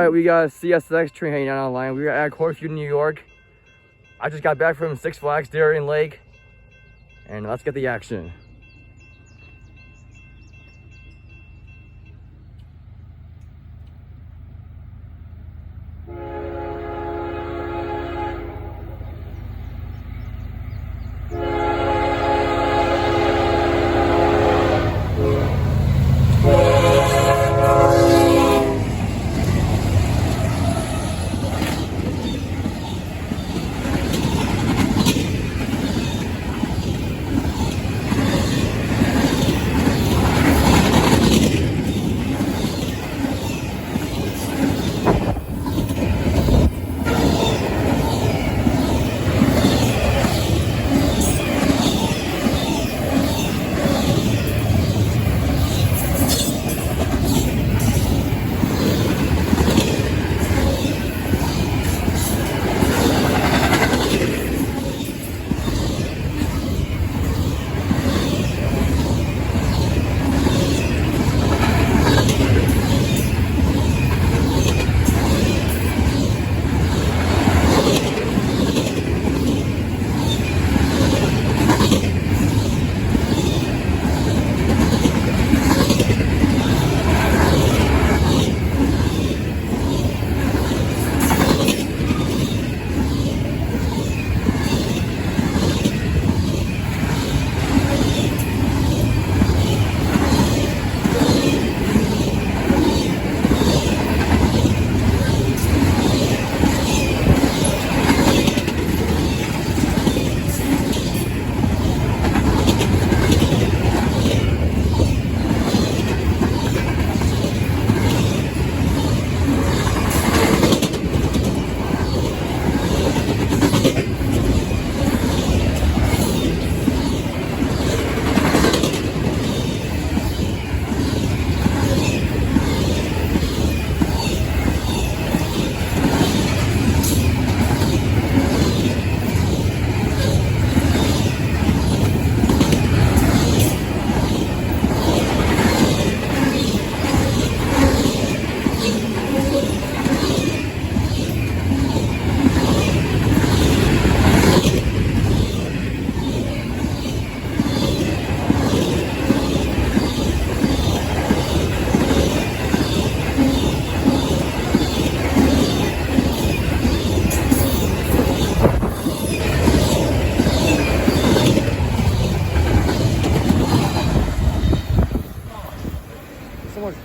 right, we got a CSX train hanging out on the line. We are at Corfu, New York. I just got back from Six Flags Darien Lake, and let's get the action.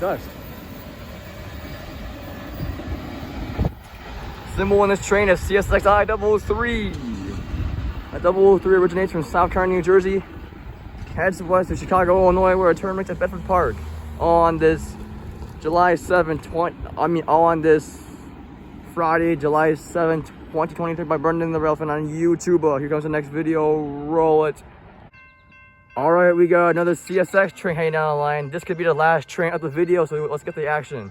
Dust. Symbol on this train is CSX I003. That 003 originates from South Kearney, New Jersey, heads west to Chicago, Illinois, where it terminates at Bedford Park on this July 7th, on this Friday, July 7th, 2023 by Brendan the Railfanning on YouTube. Here comes the next video. Roll it. All right, we got another CSX train hanging down the line. This could be the last train of the video, so let's get the action.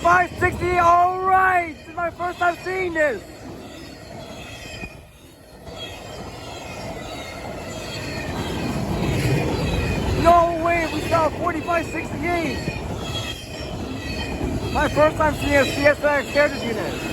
$45.60, all right! This is my first time seeing this. No way, we saw $45.68. My first time seeing a CSX carriage unit.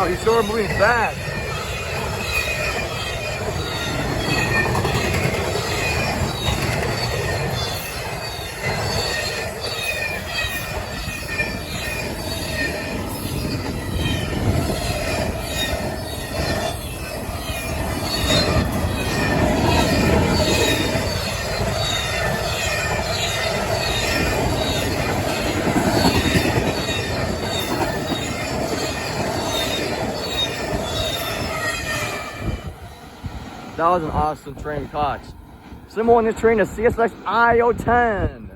Wow, he's sure moving fast. That was an awesome train we caught. Symbol on this train is CSX IO10.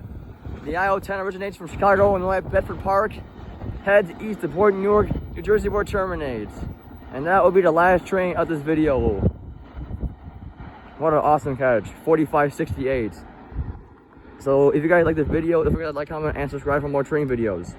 The IO10 originates from Chicago, Illinois, Bedford Park, heads east to Port Newark, New Jersey, where it terminates. And that will be the last train of this video. What an awesome catch, 4568. So if you guys like this video, don't forget to like, comment, and subscribe for more train videos.